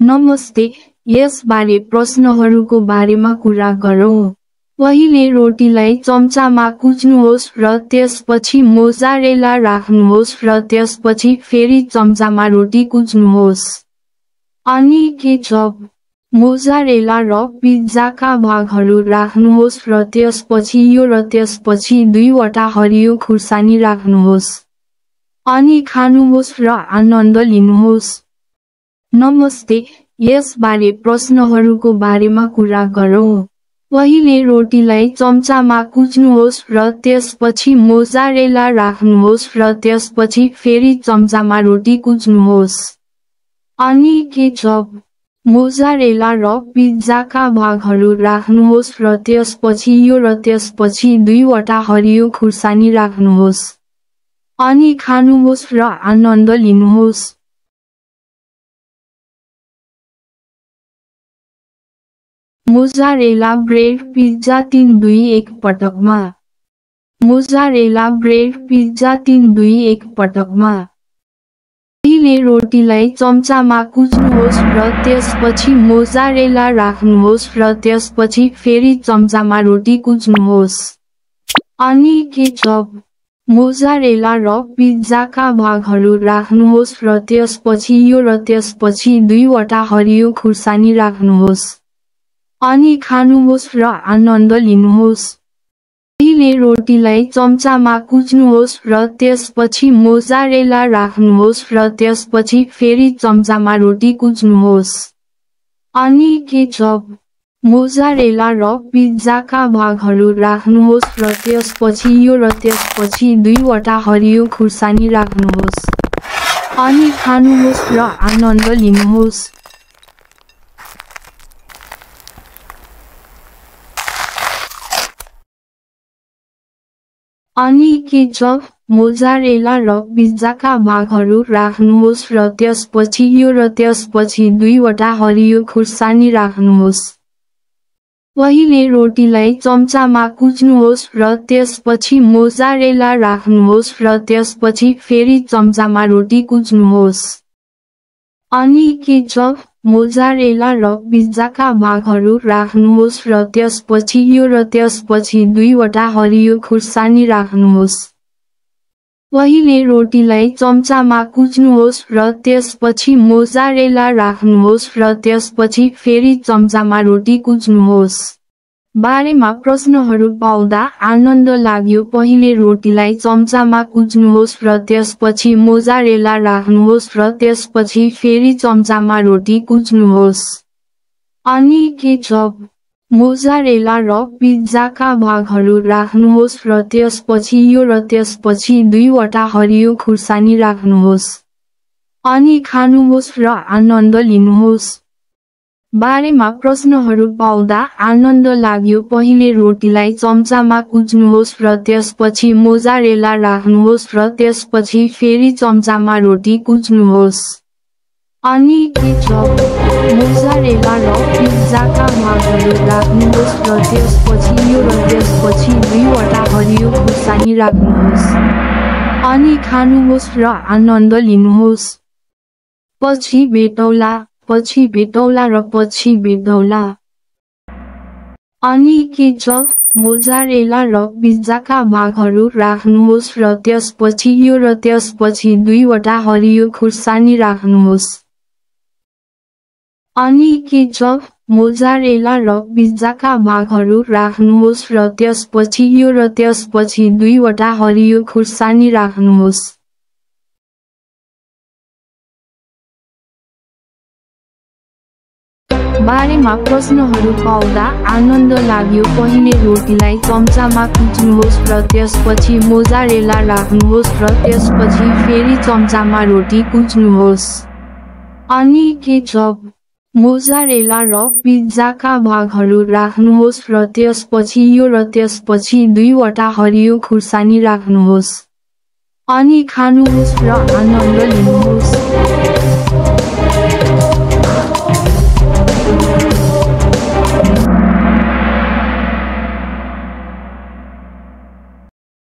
नमस्ते, यसबारे प्रश्नहरूको बारेमा कुरा गरौँ। पहिले रोटीलाई चम्चामा कुच्नुहोस् र त्यसपछि मोजारेला राख्नुहोस् र त्यसपछि फेरि चम्चामा रोटी कुच्नुहोस्। अनि केचप, मोजारेला र पिज्जाका भागहरू राख्नुहोस् र त्यसपछि यो र त्यसपछि 2वटा हरियो खुर्सानी राख्नुहोस्। अनि खानुहोस् र आनन्द लिनुहोस्। नमस्ते, यसबारे प्रश्नहरूको बारेमा कुरा गरौँ। पहिले रोटीलाई चम्चामा कुच्नुहोस् र त्यसपछि मोजारेला राख्नुहोस् र त्यसपछि फेरि चम्चामा रोटी कुच्नुहोस्। अनि केचप, मोजारेला र पिज्जाका भागहरू राख्नुहोस् र त्यसपछि यो र त्यसपछि 2वटा हरियो खुर्सानी राख्नुहोस्। अनि खानुहोस् र आनन्द लिनुहोस्। मोजारेला ब्रेड पिज्जा 3-2-1 पटकमा। मोजारेला ब्रेड पिज्जा 3-2-1 पटकमा। पहिले रोटीलाई चम्चामा कुच्नुहोस् र त्यसपछि मोजारेला राख्नुहोस् र त्यसपछि फेरि चम्चामा रोटी कुच्नुहोस्। अनि केचप, मोजारेला र पिज्जाका भागहरू राख्नुहोस् र त्यसपछि यो र त्यसपछि 2वटा हरियो खुर्सानी राख्नुहोस्। अनि खानुहोस् र आनन्द लिनुहोस्। पहिले रोटीलाई चम्चामा कुच्नुहोस् र त्यसपछि मोजारेला राख्नुहोस् र त्यसपछि फेरि चम्चामा रोटी कुच्नुहोस्। अनि केचप, मोजारेला र पिज्जाका भागहरू राख्नुहोस् र त्यसपछि यो र त्यसपछि 2वटा हरियो खुर्सानी राख्नुहोस्। अनि खानुहोस् र आनन्द लिनुहोस्। अनि केचप, मोजारेला र पिज्जाका भागहरू राख्नुहोस् र त्यसपछि यो र त्यसपछि 2वटा हरियो खुर्सानी राख्नुहोस्। पहिले रोटीलाई चम्चामा कुच्नुहोस् र त्यसपछि मोजारेला राख्नुहोस् र त्यसपछि फेरि चम्चामा रोटी कुच्नुहोस्। अनि केचप, मोजारेला र पिज्जाका भागहरू राख्नुहोस् र त्यसपछि यो र त्यसपछि 2वटा हरियो खुर्सानी राख्नुहोस्। पहिले रोटीलाई चम्चामा कुच्नुहोस् र त्यसपछि मोजारेला राख्नुहोस् र त्यसपछि फेरि चम्चामा रोटी कुच्नुहोस्। बारेमा प्रश्नहरू पाउँदा आनन्द लाग्यो। पहिले रोटीलाई चम्चामा कुच्नुहोस् र त्यसपछि मोजारेला राख्नुहोस् र त्यसपछि फेरि चम्चामा रोटी कुच्नुहोस्। अनि केचप, मोजारेला र पिज्जाका भागहरू राख्नुहोस् र त्यसपछि यो र त्यसपछि 2वटा हरियो खुर्सानी राख्नुहोस्। अनि खानुहोस् र आनन्द लिनुहोस्। बारेमा प्रश्नहरू पाउँदा आनन्द लाग्यो। पहिले रोटीलाई चम्चामा कुच्नुहोस् र त्यसपछि मोजारेला राख्नुहोस् र त्यसपछि फेरि चम्चामा रोटी कुच्नुहोस्। अनि केचप, मोजारेला र पिज्जाका भागहरू राख्नुहोस् र त्यसपछि यो र त्यसपछि 2वटा हरियो खुर्सानी राख्नुहोस्। अनि खानुहोस् र आनन्द लिनुहोस्। पछि भेटौँला, पछि भेटौँला र पछि भेटौँला। अनि केचप, मोजारेला र पिज्जाका भागहरू राख्नुहोस् र त्यसपछि यो र त्यसपछि 2वटा हरियो खुर्सानी राख्नुहोस्। अनि केचप, मोजारेला र पिज्जाका भागहरू राख्नुहोस् र त्यसपछि यो र त्यसपछि 2वटा हरियो खुर्सानी राख्नुहोस्। बारेमा प्रश्नहरू पाउँदा आनन्द लाग्यो। पहिले रोटीलाई चम्चामा कुच्नुहोस् र त्यसपछि मोजारेला राख्नुहोस् र त्यसपछि फेरि चम्चामा रोटी कुच्नुहोस्। अनि केचप, मोजारेला र पिज्जाका भागहरू राख्नुहोस् र त्यसपछि यो र त्यसपछि 2वटा हरियो खुर्सानी राख्नुहोस्। अनि खानुहोस् र आनन्द लिनुहोस्।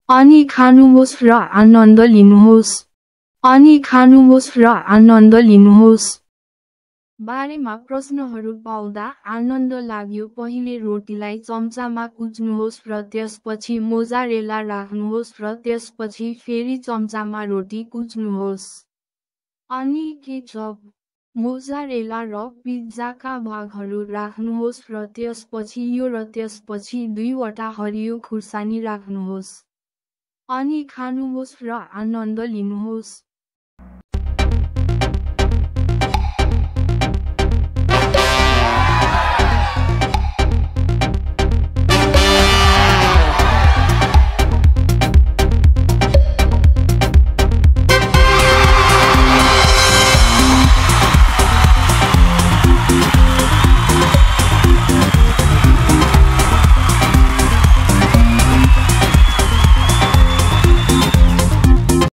अनि खानुहोस् र आनन्द लिनुहोस्। अनि खानुहोस् र आनन्द लिनुहोस्। बारेमा प्रश्नहरू पाउँदा आनन्द लाग्यो। पहिले रोटीलाई चम्चामा कुच्नुहोस् र त्यसपछि मोजारेला राख्नुहोस् र त्यसपछि फेरि चम्चामा रोटी कुच्नुहोस्। अनि केचप, मोजारेला र पिज्जाका भागहरू राख्नुहोस् र त्यसपछि यो र त्यसपछि 2वटा हरियो खुर्सानी राख्नुहोस्। अनि खानुहोस् र आनन्द लिनुहोस्।